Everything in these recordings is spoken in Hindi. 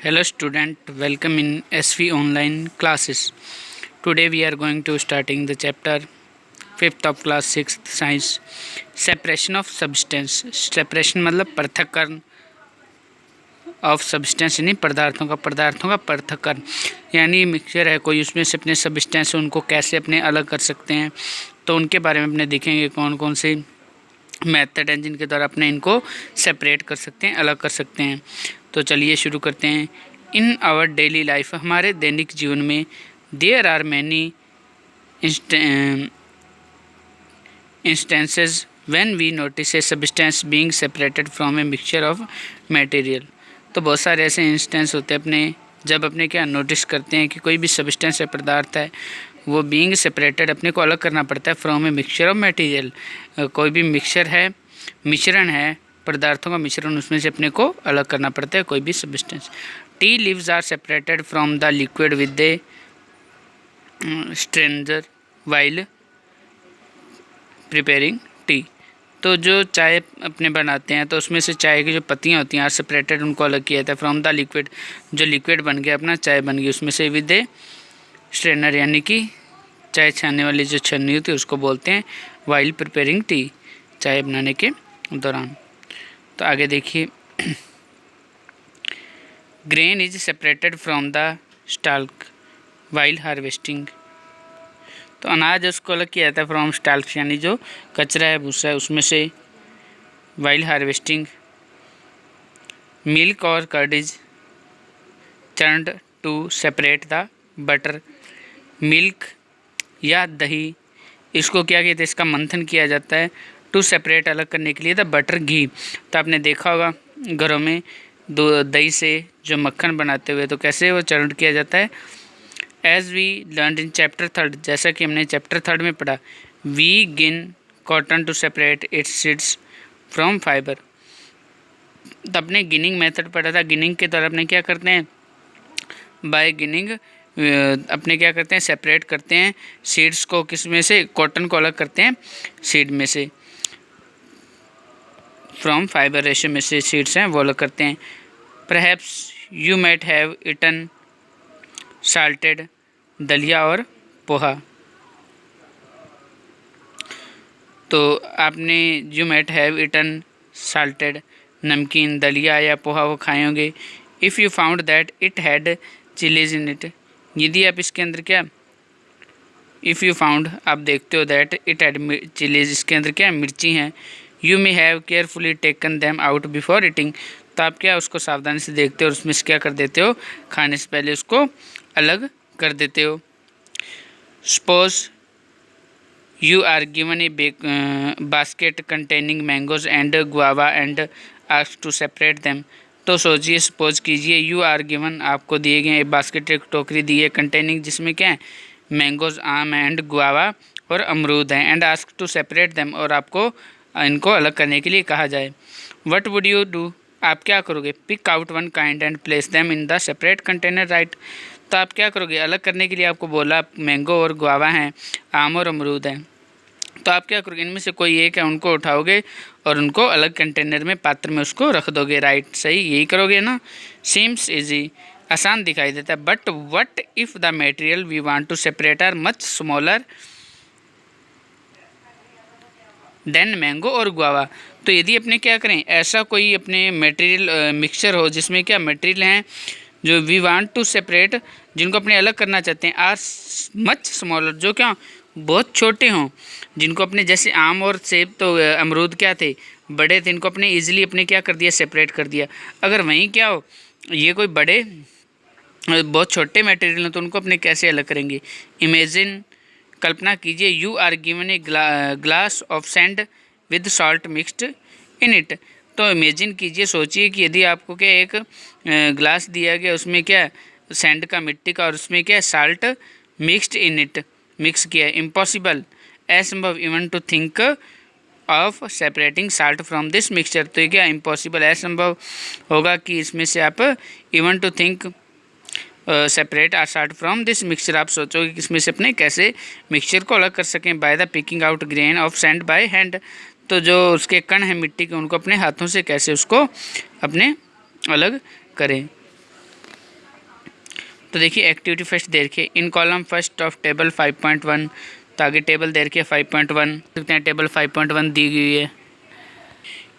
Hello student, welcome in SV online classes. Today we are going to starting the chapter 5th of class 6th science separation of substance. Separation मतलब पृथक्करण ऑफ सब्सटेंस यानी पदार्थों का पृथक्करण यानी मिक्सचर है कोई उसमें से अपने सब्सटेंस उनको कैसे अपने अलग कर सकते हैं तो उनके बारे में अपने देखेंगे कौन कौन से मेथड हैं जिनके द्वारा अपने इनको सेपरेट कर सकते हैं अलग कर सकते हैं। तो चलिए शुरू करते हैं। इन आवर डेली लाइफ हमारे दैनिक जीवन में there are many instances when we notice a substance being separated from a mixture of material. तो बहुत सारे ऐसे इंस्टेंस होते हैं अपने जब अपने क्या नोटिस करते हैं कि कोई भी सब्सटेंस है पदार्थ है वो बीइंग सेपरेटेड अपने को अलग करना पड़ता है from a mixture of material. कोई भी मिक्सचर है मिश्रण है पदार्थों का मिश्रण उसमें से अपने को अलग करना पड़ता है कोई भी substance. Tea leaves are separated from the liquid with the strainer while preparing tea. तो जो चाय अपने बनाते हैं तो उसमें से चाय की जो पत्तियाँ होती हैं आर सेपरेटेड उनको अलग किया जाता है फ्रॉम द लिक्विड। जो लिक्विड बन गया अपना चाय बन गई उसमें से विद द स्ट्रेनर यानी कि चाय छानने वाली जो छन्नी होती है उसको बोलते हैं वाइल प्रिपेयरिंग टी चाय बनाने के दौरान। तो आगे देखिए grain is separated from the stalk while harvesting. तो अनाज उसको अलग किया जाता है फ्रॉम स्टाल्क यानी जो कचरा है भूसा है उसमें से वाइल हार्वेस्टिंग। मिल्क और curd is churned to separate the butter. Milk या दही इसको क्या कहते हैं इसका मंथन किया जाता है टू सेपरेट अलग करने के लिए द बटर घी। तो आपने देखा होगा घरों में दही से जो मक्खन बनाते हुए तो कैसे वो चरण किया जाता है। As we learn in chapter 3 जैसा कि हमने चैप्टर 3 में पढ़ा we gin cotton to separate its seeds from fibre. तो अपने गिनिंग मेथड पढ़ा था। गिनिंग के द्वारा अपने क्या करते हैं बाय गिनिंग अपने क्या करते हैं सेपरेट करते हैं सीड्स को किस में से कॉटन को अलग करते हैं सीड में से फ्रॉम फाइबर रेशो में से सीड्स हैं वो अलग करते हैं। Perhaps you might have eaten salted dalia और पोहा। तो आपने you might have eaten salted नमकीन दलिया या पोहा वो खाए होंगे। If you found that it had chillies in it यदि आप इसके अंदर क्या इफ़ यू फाउंड आप देखते हो दैट इट हैड चिलीज इसके अंदर क्या मिर्ची हैं। You may have carefully taken them out before eating. तो आप क्या उसको सावधानी से देखते हो और उसमें से क्या कर देते हो खाने से पहले उसको अलग कर देते हो। Suppose you are given a basket containing mangoes and guava and asked to separate them. तो सोचिए सपोज कीजिए यू आर गिवन आपको दिए गए एक बास्केट एक टोकरी दी है कंटेनिंग जिसमें क्या है मैंगोज आम एंड गुआवा और अमरूद हैं and ask to separate them और आपको इनको अलग करने के लिए कहा जाए। व्हाट वुड यू डू आप क्या करोगे pick out one kind and place them in the separate container right. तो आप क्या करोगे अलग करने के लिए आपको बोला मैंगो और गुआवा हैं आम और अमरूद हैं तो आप क्या करोगे इनमें से कोई एक है उनको उठाओगे और उनको अलग कंटेनर में पात्र में उसको रख दोगे राइट सही यही करोगे ना। सीम्स इजी आसान दिखाई देता है but what if the material we want to separate are much smaller than mango और गुआवा। तो यदि अपने क्या करें ऐसा कोई अपने मटेरियल मिक्सचर हो जिसमें क्या मटेरियल हैं जो वी वांट टू सेपरेट जिनको अपने अलग करना चाहते हैं आर मच स्मॉलर जो क्या बहुत छोटे हों जिनको अपने जैसे आम और सेब तो अमरूद क्या थे बड़े थे इनको अपने इजीली अपने क्या कर दिया सेपरेट कर दिया। अगर वहीं क्या हो ये कोई बड़े बहुत छोटे मटेरियल हैं तो उनको अपने कैसे अलग करेंगे। इमेजिन कल्पना कीजिए you are given a glass of sand with salt mixed in it. तो इमेजिन कीजिए सोचिए कि यदि आपको क्या एक ग्लास दिया गया उसमें क्या सैंड का मिट्टी का और उसमें क्या salt mixed in it mix किया इम्पॉसिबल असंभव even to think of separating salt from this mixture. तो ये क्या इम्पॉसिबल असंभव होगा कि इसमें से आप even to think separate are salt from this mixture. आप सोचोगे कि इसमें से अपने कैसे मिक्सचर को अलग कर सकें by the picking out grain of sand by hand. तो जो उसके कण हैं मिट्टी के उनको अपने हाथों से कैसे उसको अपने अलग करें। तो देखिए एक्टिविटी फर्स्ट दे रखी है इन कॉलम फर्स्ट ऑफ टेबल 5.1। तो आगे टेबल दे रखी है 5.1, देखते हैं टेबल 5.1 दी गई है।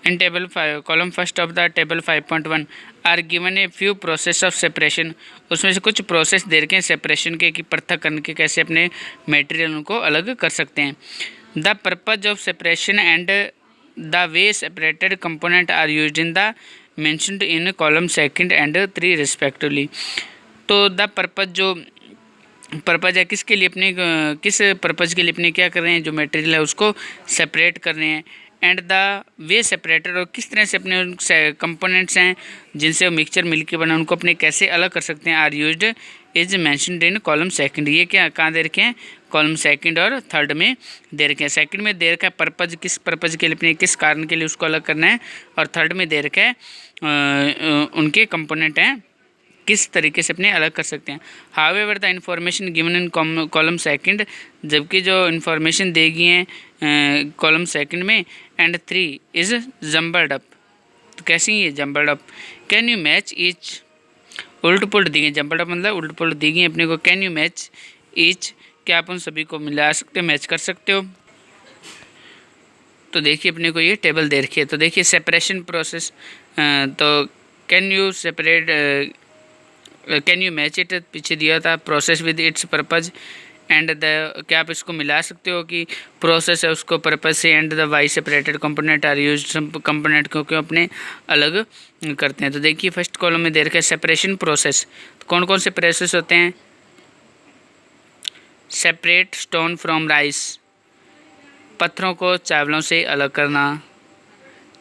In table column first of the table 5.1 are given a few process of separation. उसमें से कुछ प्रोसेस दे रखे हैं सेपरेशन के, कि पृथक करने के, कैसे अपने मटेरियल को अलग कर सकते हैं। The purpose of separation and the way separated component are used in the mentioned in column second and 3 respectively. तो द पर्पज जो पर्पज है किसके लिए, अपने किस पर्पज के लिए अपने क्या कर रहे हैं, जो मटेरियल है उसको सेपरेट कर रहे हैं। एंड द वे सेपरेटर, और किस तरह से अपने कंपोनेंट्स हैं जिनसे वो मिक्सचर मिलके बना उनको अपने कैसे अलग कर सकते हैं, are used is mentioned in column second. ये क्या कहाँ दे रखे हैं, कॉलम सेकंड और थर्ड में दे रखे हैं। सेकंड में दे रखा है पर्पज, किस पर्पज के लिए अपने किस कारण के लिए उसको अलग करना है, और थर्ड में दे रखा है उनके कंपोनेंट हैं किस तरीके से अपने अलग कर सकते हैं। However the information given in column second, जबकि जो इन्फॉर्मेशन दी गई हैं कॉलम सेकंड में एंड 3 इज जम्बल्ड अप। तो कैसी ये jumbled up, can you match each, उल्ट पुल्ट दी गई, जम्बल्ड अप मतलब उल्ट पुल्ट दी गई अपने को। कैन यू मैच ईच, क्या आप उन सभी को मिला सकते हो, मैच कर सकते हो। तो देखिए अपने को ये टेबल दे रखी है। तो देखिए सेपरेशन प्रोसेस, तो can you separate, can you match it पीछे दिया था, process with its purpose and the, क्या आप इसको मिला सकते हो कि प्रोसेस है उसको पर्पज से, and the why separated component are use, component को क्यों अपने अलग करते हैं। तो देखिए फर्स्ट कॉलम में दे रखा है सेपरेशन प्रोसेस। तो कौन कौन से प्रोसेस होते हैं, सेपरेट स्टोन फ्रॉम राइस, पत्थरों को चावलों से अलग करना।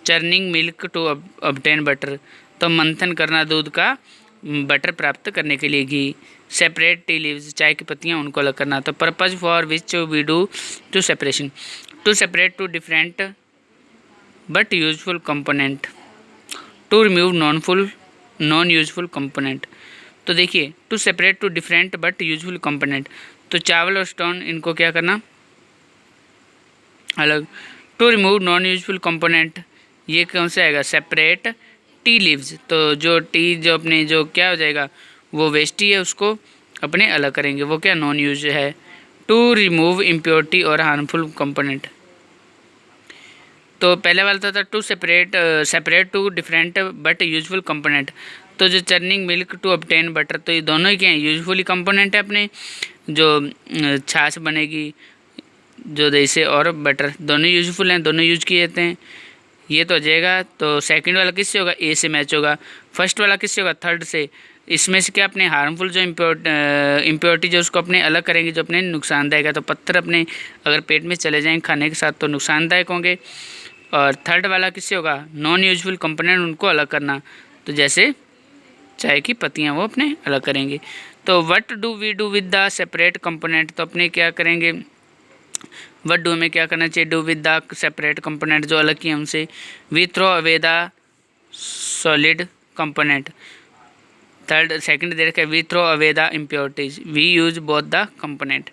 Churning milk to obtain butter, तो मंथन करना दूध का बटर प्राप्त करने के लिए घी। सेपरेट टी लीव्स, चाय की पत्तियाँ उनको अलग करना। तो purpose for which we do to separation, to separate two different but useful component, to remove non useful component. तो देखिए to separate two different but useful component, तो चावल और स्टोन इनको क्या करना अलग। To remove non useful component, ये कौन से आएगा, सेपरेट टी लीव्स, तो जो टी जो अपने जो क्या हो जाएगा वो वेस्ट ही है उसको अपने अलग करेंगे, वो क्या नॉन यूज है। टू रिमूव इम्प्योरिटी और हार्मफुल कंपोनेंट, तो पहले वाला था to separate two different but useful component. तो जो churning milk to obtain butter, तो ये दोनों ही क्या हैं, यूजफुली कंपोनेंट है अपने, जो छाछ बनेगी जो दही से और बटर दोनों यूजफुल हैं, दोनों यूज किए जाते हैं। ये तो हो जाएगा। तो सेकंड वाला किससे होगा, ए से मैच होगा। फर्स्ट वाला किससे होगा, थर्ड से। इसमें से क्या अपने हार्मफुल जो इम्प्योरिटी जो उसको अपने अलग करेंगे, जो अपने नुकसानदायक है। तो पत्थर अपने अगर पेट में चले जाएँ खाने के साथ तो नुकसानदायक होंगे। और थर्ड वाला किससे होगा, नॉन यूजफुल कंपोनेंट उनको अलग करना, तो जैसे चाय की पत्तियाँ वो अपने अलग करेंगे। तो what do we do with the separate component, तो अपने क्या करेंगे, वट डू हमें क्या करना चाहिए, do with the separate component जो अलग किए हमसे। We throw away the solid component, third second दे रखा है we throw away the impurities, we use both the component.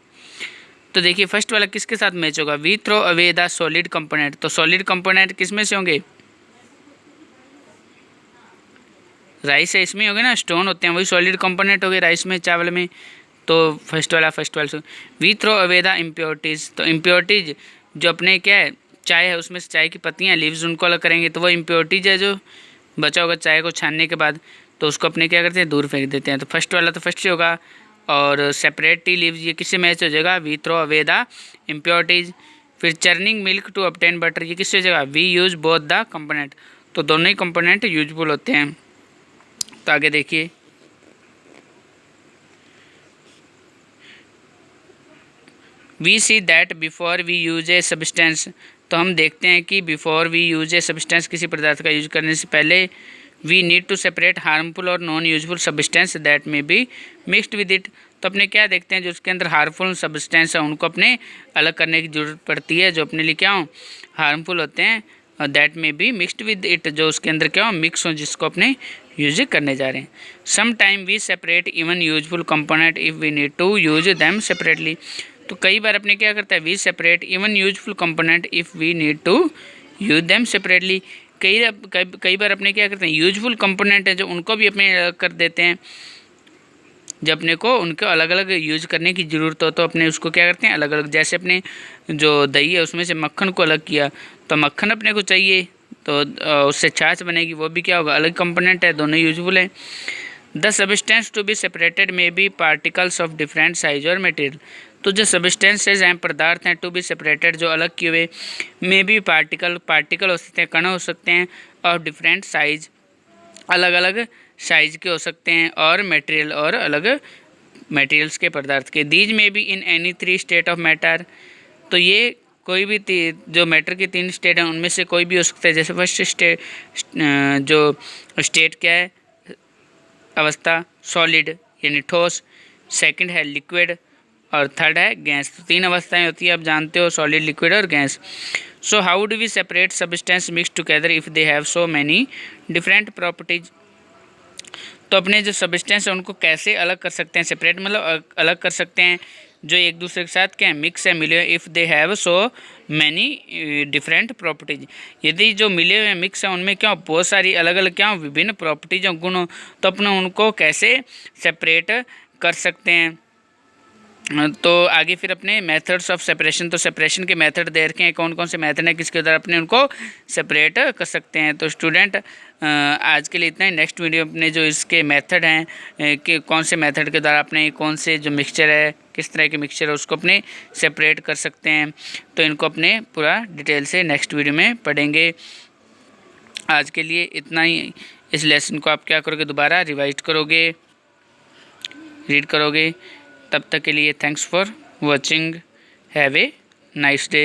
तो देखिए फर्स्ट वाला किसके साथ मैच होगा, we throw away the solid component, तो सॉलिड कंपोनेंट किस में से होंगे, राइस है इसमें होंगे ना, स्टोन होते हैं वही सॉलिड कंपोनेंट हो गए राइस में चावल में। तो फर्स्ट वाला से we throw away the impurities, तो इम्प्योरिटीज जो अपने क्या है चाय है उसमें से चाय की पत्तियाँ लीव्स उनको अलग करेंगे, तो वो इम्प्योरिटीज है जो बचा होगा चाय को छानने के बाद, तो उसको अपने क्या करते हैं दूर फेंक देते हैं। तो फर्स्ट वाला तो फर्स्ट से होगा। और सेपरेट टी लीव्स ये किससे मैच हो जाएगा, we throw away the impurities. फिर churning milk to obtain butter, ये किससे हो जाएगा, we use both the component, तो दोनों ही कंपोनेंट यूजफुल होते हैं। तो आगे देखिए we see that before we use a substance, तो हम देखते हैं कि before we use a substance, किसी पदार्थ का यूज करने से पहले we need to separate harmful और non useful substance that may be mixed with it. तो अपने क्या देखते हैं जो उसके अंदर हार्मफुल सब्सटेंस है उनको अपने अलग करने की ज़रूरत पड़ती है, जो अपने लिए क्या हो हार्मफुल होते हैं, और that may be mixed with it, जो उसके अंदर क्या हो मिक्स हो, जिसको अपने यूज करने जा रहे हैं। Some time we separate even useful component if we need to use them separately, तो कई बार अपने क्या करता है we separate even useful component if we need to use them separately. कई बार अपने क्या करते हैं यूजफुल कंपोनेंट है जो उनको भी अपने अलग कर देते हैं, जब अपने को उनको अलग अलग यूज करने की ज़रूरत हो तो अपने उसको क्या करते हैं अलग अलग। जैसे अपने जो दही है उसमें से मक्खन को अलग किया तो मक्खन अपने को चाहिए, तो उससे छाछ बनेगी, वो भी क्या होगा अलग कंपोनेंट है, दोनों यूजफुल हैं। The substance to be separated may be particles of different size और मटेरियल। तो जो सब्सटेंसेज हैं, पदार्थ हैं, टू बी सेपरेटेड जो अलग किए हुए, में बी पार्टिकल हो सकते हैं, कण हो सकते हैं, और डिफरेंट साइज अलग अलग साइज के हो सकते हैं, और मटेरियल और अलग मटेरियल्स के पदार्थ के। दीज में भी in any 3 state of matter. तो ये कोई भी जो मैटर की 3 स्टेट हैं उनमें से कोई भी हो सकता है। जैसे फर्स्ट स्टेट जो स्टेट क्या है अवस्था, सॉलिड यानी ठोस, सेकंड है लिक्विड, और थर्ड है गैस। तो 3 अवस्थाएं होती है, आप जानते हो, सॉलिड, लिक्विड और gas. So how do we separate substance mix together if they have so many different properties. तो अपने जो सब्सटेंस है उनको कैसे अलग कर सकते हैं, सेपरेट मतलब अलग कर सकते हैं, जो एक दूसरे के साथ क्या है मिक्स है, मिले, if they have so many different properties. यदि जो मिले हुए मिक्स हैं उनमें क्या बहुत सारी अलग अलग क्या विभिन्न प्रॉपर्टीज और गुण हो, तो अपने उनको कैसे सेपरेट कर सकते हैं। तो आगे फिर अपने मेथड्स ऑफ सेपरेशन, तो सेपरेशन के मेथड दे रखे हैं, कौन कौन से मेथड हैं, किसके द्वारा अपने उनको सेपरेट कर सकते हैं। तो स्टूडेंट आज के लिए इतना ही। नेक्स्ट वीडियो अपने जो इसके मेथड हैं कि कौन से मेथड के द्वारा अपने कौन से जो मिक्सचर है, किस तरह के मिक्सचर है उसको अपने सेपरेट कर सकते हैं, तो इनको अपने पूरा डिटेल से नेक्स्ट वीडियो में पढ़ेंगे। आज के लिए इतना ही। इस लेसन को आप क्या करोगे, दोबारा रिवाइज करोगे, रीड करोगे। तब तक के लिए thanks for watching, have a nice day.